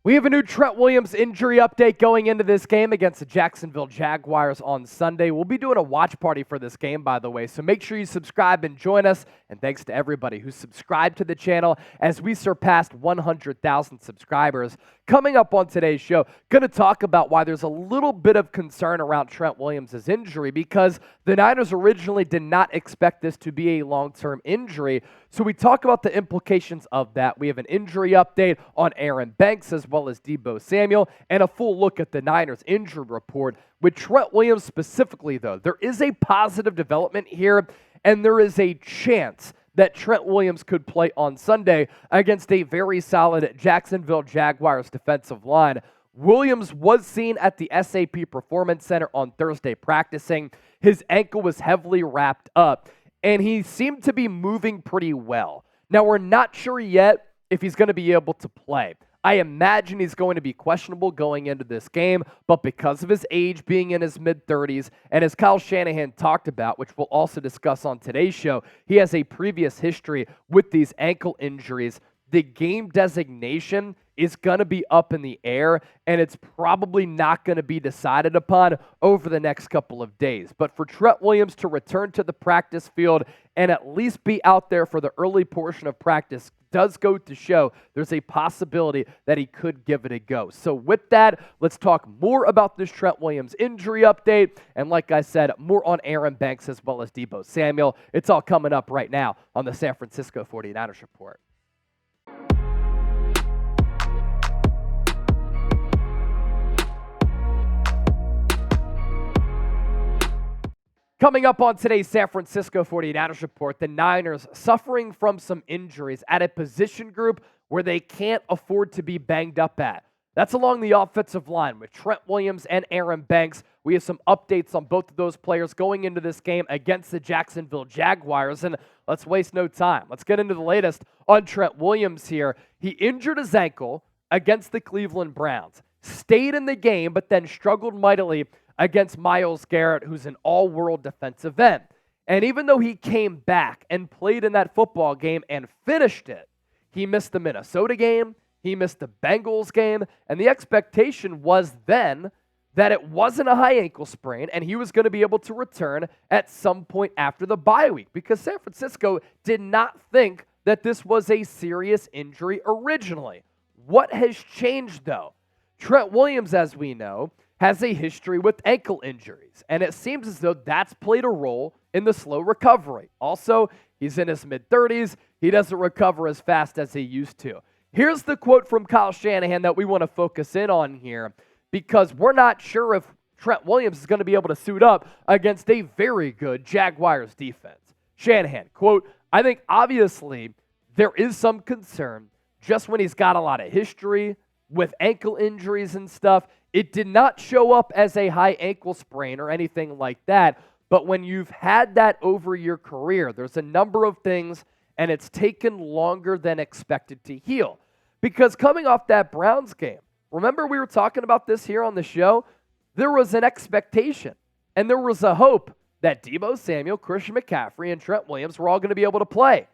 We have a new Trent Williams injury update going into this game against the Jacksonville Jaguars on Sunday. We'll be doing a watch party for this game, by the way, so make sure you subscribe and join us. And thanks to everybody who subscribed to the channel as we surpassed 100,000 subscribers. Coming up on today's show, going to talk about why there's a little bit of concern around Trent Williams' injury because the Niners originally did not expect this to be a long-term injury. So we talk about the implications of that. We have an injury update on Aaron Banks as well as Deebo Samuel and a full look at the Niners injury report. With Trent Williams specifically, though, there is a positive development here, and there is a chance that Trent Williams could play on Sunday against a very solid Jacksonville Jaguars defensive line. Williams was seen at the SAP Performance Center on Thursday practicing. His ankle was heavily wrapped up, and he seemed to be moving pretty well. Now, we're not sure yet if he's going to be able to play. I imagine he's going to be questionable going into this game, but because of his age being in his mid-30s, and as Kyle Shanahan talked about, which we'll also discuss on today's show, he has a previous history with these ankle injuries. The game designation is going to be up in the air, and it's probably not going to be decided upon over the next couple of days. But for Trent Williams to return to the practice field and at least be out there for the early portion of practice does go to show there's a possibility that he could give it a go. So with that, let's talk more about this Trent Williams injury update. And like I said, more on Aaron Banks as well as Deebo Samuel. It's all coming up right now on the San Francisco 49ers Report. Coming up on today's San Francisco 49ers Report, the Niners suffering from some injuries at a position group where they can't afford to be banged up at. That's along the offensive line with Trent Williams and Aaron Banks. We have some updates on both of those players going into this game against the Jacksonville Jaguars, and let's waste no time. Let's get into the latest on Trent Williams here. He injured his ankle against the Cleveland Browns, stayed in the game, but then struggled mightily against Myles Garrett, who's an all-world defensive end. And even though he came back and played in that football game and finished it, he missed the Minnesota game, he missed the Bengals game, and the expectation was then that it wasn't a high ankle sprain and he was going to be able to return at some point after the bye week because San Francisco did not think that this was a serious injury originally. What has changed, though? Trent Williams, as we know, has a history with ankle injuries, and it seems as though that's played a role in the slow recovery. Also, he's in his mid-30s. He doesn't recover as fast as he used to. Here's the quote from Kyle Shanahan that we want to focus in on here because we're not sure if Trent Williams is going to be able to suit up against a very good Jaguars defense. Shanahan, quote, "I think obviously there is some concern just when he's got a lot of history with ankle injuries and stuff. It did not show up as a high ankle sprain or anything like that, but when you've had that over your career, there's a number of things, and it's taken longer than expected to heal." Because coming off that Browns game, remember we were talking about this here on the show? There was an expectation, and there was a hope that Deebo Samuel, Christian McCaffrey, and Trent Williams were all going to be able to play.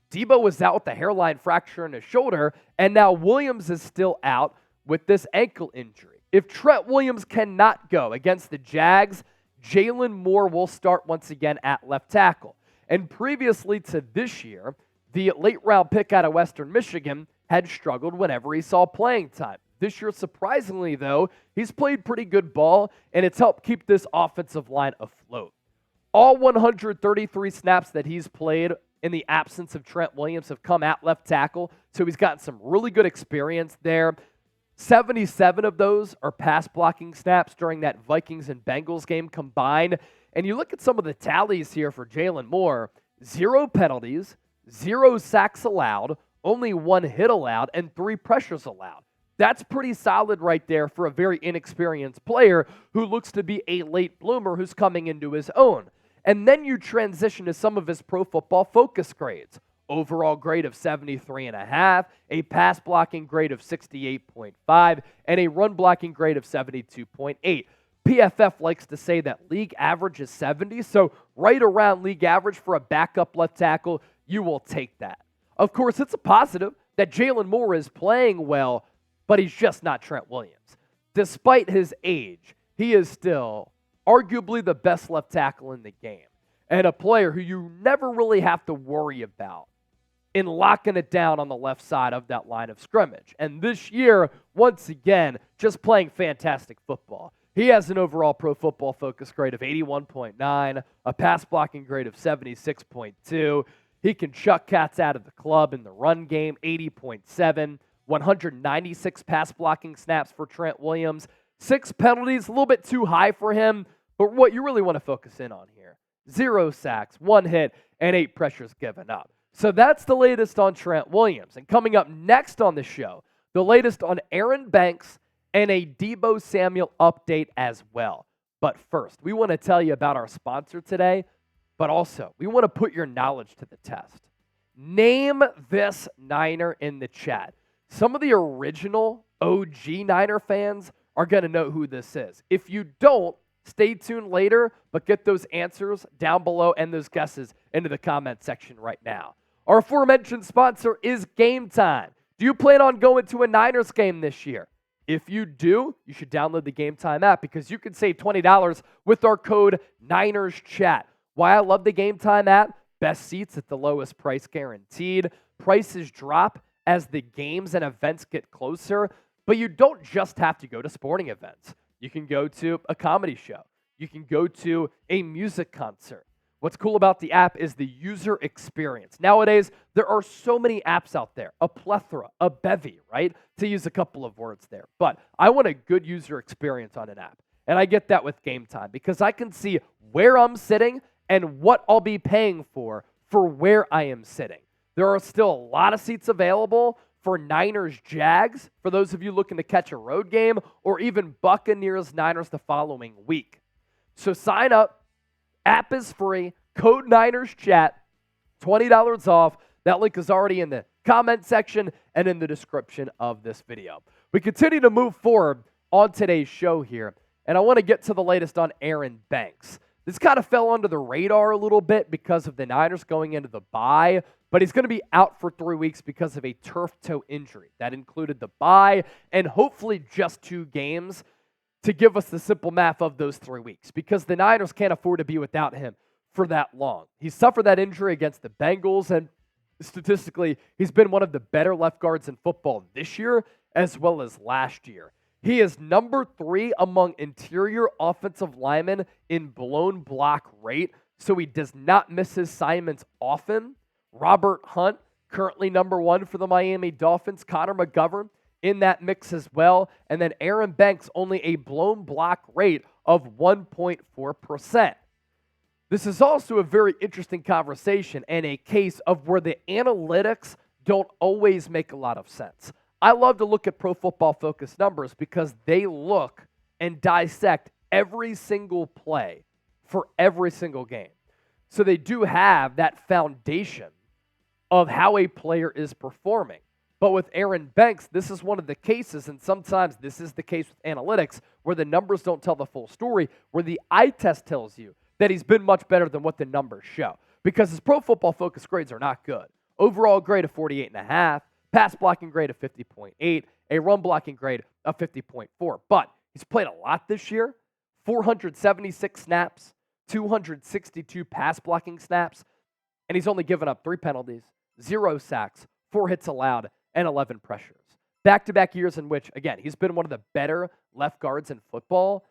Deebo was out with a hairline fracture in his shoulder, and now Williams is still out with this ankle injury. If Trent Williams cannot go against the Jags, Jaylon Moore will start once again at left tackle. And previously to this year, the late-round pick out of Western Michigan had struggled whenever he saw playing time. This year, surprisingly, though, he's played pretty good ball, and it's helped keep this offensive line afloat. All 133 snaps that he's played in the absence of Trent Williams have come at left tackle, so he's gotten some really good experience there. 77 of those are pass blocking snaps during that Vikings and Bengals game combined. And you look at some of the tallies here for Jaylon Moore, 0 penalties, 0 sacks allowed, only 1 hit allowed, and 3 pressures allowed. That's pretty solid right there for a very inexperienced player who looks to be a late bloomer who's coming into his own. And then you transition to some of his Pro Football Focus grades. Overall grade of 73.5, a pass blocking grade of 68.5, and a run blocking grade of 72.8. PFF likes to say that league average is 70, so right around league average for a backup left tackle, you will take that. Of course, it's a positive that Jaylon Moore is playing well, but he's just not Trent Williams. Despite his age, he is still arguably the best left tackle in the game and a player who you never really have to worry about in locking it down on the left side of that line of scrimmage. And this year, once again, just playing fantastic football. He has an overall Pro Football Focus grade of 81.9, a pass blocking grade of 76.2. He can chuck cats out of the club in the run game, 80.7, 196 pass blocking snaps for Trent Williams, 6 penalties, a little bit too high for him, but what you really want to focus in on here, 0 sacks, 1 hit, and 8 pressures given up. So that's the latest on Trent Williams. And coming up next on the show, the latest on Aaron Banks and a Deebo Samuel update as well. But first, we want to tell you about our sponsor today, but also we want to put your knowledge to the test. Name this Niner in the chat. Some of the original OG Niner fans are going to know who this is. If you don't, stay tuned later, but get those answers down below and those guesses into the comment section right now. Our aforementioned sponsor is Game Time. Do you plan on going to a Niners game this year? If you do, you should download the Game Time app because you can save $20 with our code NinersChat. Why I love the Game Time app? Best seats at the lowest price guaranteed. Prices drop as the games and events get closer, but you don't just have to go to sporting events. You can go to a comedy show. You can go to a music concert. What's cool about the app is the user experience. Nowadays, there are so many apps out there, a plethora, a bevy, right? To use a couple of words there. But I want a good user experience on an app. And I get that with Game Time because I can see where I'm sitting and what I'll be paying for where I am sitting. There are still a lot of seats available for Niners Jags, for those of you looking to catch a road game, or even Buccaneers Niners the following week. So sign up. App is free. Code NinersChat. $20 off. That link is already in the comment section and in the description of this video. We continue to move forward on today's show here, and I want to get to the latest on Aaron Banks. This kind of fell under the radar a little bit because of the Niners going into the bye, but he's going to be out for 3 weeks because of a turf toe injury. That included the bye and hopefully just 2 games to give us the simple math of those 3 weeks because the Niners can't afford to be without him for that long. He suffered that injury against the Bengals, and statistically, he's been one of the better left guards in football this year as well as last year. He is number 3 among interior offensive linemen in blown block rate, so he does not miss his assignments often. Robert Hunt, currently number 1 for the Miami Dolphins. Connor McGovern in that mix as well. And then Aaron Banks, only a blown block rate of 1.4%. This is also a very interesting conversation and a case of where the analytics don't always make a lot of sense. I love to look at Pro Football Focus numbers because they look and dissect every single play for every single game. So they do have that foundation of how a player is performing. But with Aaron Banks, this is one of the cases, and sometimes this is the case with analytics, where the numbers don't tell the full story, where the eye test tells you that he's been much better than what the numbers show. Because his Pro Football Focus grades are not good. Overall grade of 48.5, pass blocking grade of 50.8, a run blocking grade of 50.4. But he's played a lot this year, 476 snaps, 262 pass blocking snaps, and he's only given up 3 penalties, 0 sacks, 4 hits allowed, and 11 pressures. Back-to-back years in which, again, he's been one of the better left guards in football,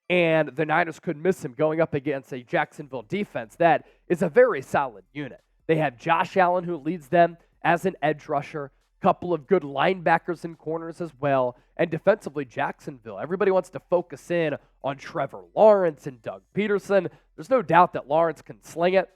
and the Niners could miss him going up against a Jacksonville defense that is a very solid unit. They have Josh Allen, who leads them as an edge rusher, couple of good linebackers and corners as well, and defensively, Jacksonville. Everybody wants to focus in on Trevor Lawrence and Doug Peterson. There's no doubt that Lawrence can sling it.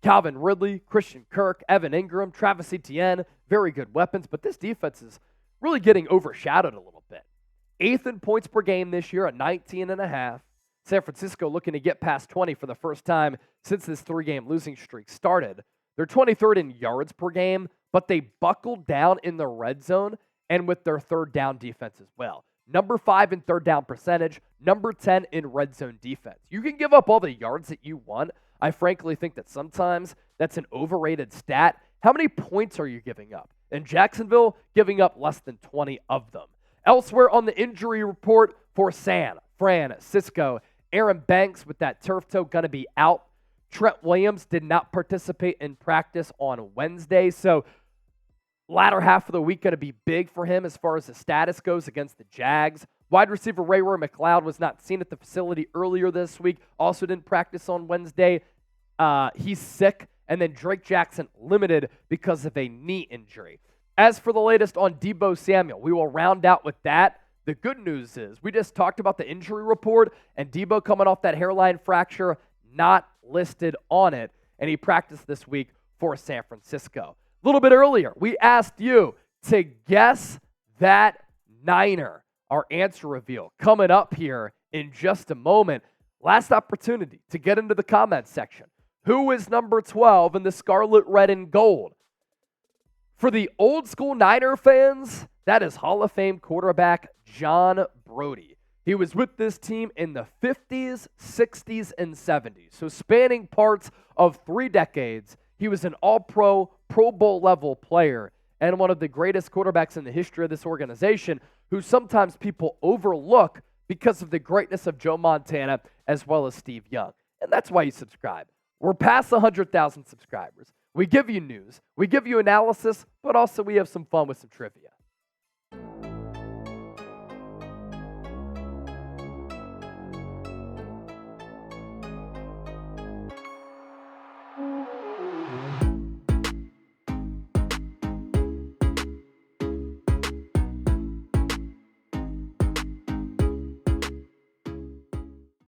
Calvin Ridley, Christian Kirk, Evan Ingram, Travis Etienne, very good weapons, but this defense is really getting overshadowed a little bit. 8th in points per game this year at 19.5. San Francisco looking to get past 20 for the first time since this 3-game losing streak started. They're 23rd in yards per game, but they buckled down in the red zone and with their third down defense as well. Number 5 in third down percentage, number 10 in red zone defense. You can give up all the yards that you want. I frankly think that sometimes that's an overrated stat. How many points are you giving up? In Jacksonville, giving up less than 20 of them. Elsewhere on the injury report for San Francisco, Aaron Banks with that turf toe going to be out. Trent Williams did not participate in practice on Wednesday, so latter half of the week going to be big for him as far as the status goes against the Jags. Wide receiver Ray-Roy McCloud was not seen at the facility earlier this week. Also didn't practice on Wednesday. He's sick. And then Drake Jackson limited because of a knee injury. As for the latest on Deebo Samuel, we will round out with that. The good news is we just talked about the injury report, and Deebo coming off that hairline fracture, not listed on it. And he practiced this week for San Francisco. A little bit earlier, we asked you to guess that Niner. Our answer reveal coming up here in just a moment. Last opportunity to get into the comments section. Who is number 12 in the scarlet, red, and gold? For the old school Niner fans, that is Hall of Fame quarterback John Brodie. He was with this team in the 50s, 60s, and 70s. So spanning parts of 3 decades, he was an all-pro, Pro Bowl level player and one of the greatest quarterbacks in the history of this organization, who sometimes people overlook because of the greatness of Joe Montana as well as Steve Young. And that's why you subscribe. We're past 100,000 subscribers. We give you news, we give you analysis, but also we have some fun with some trivia.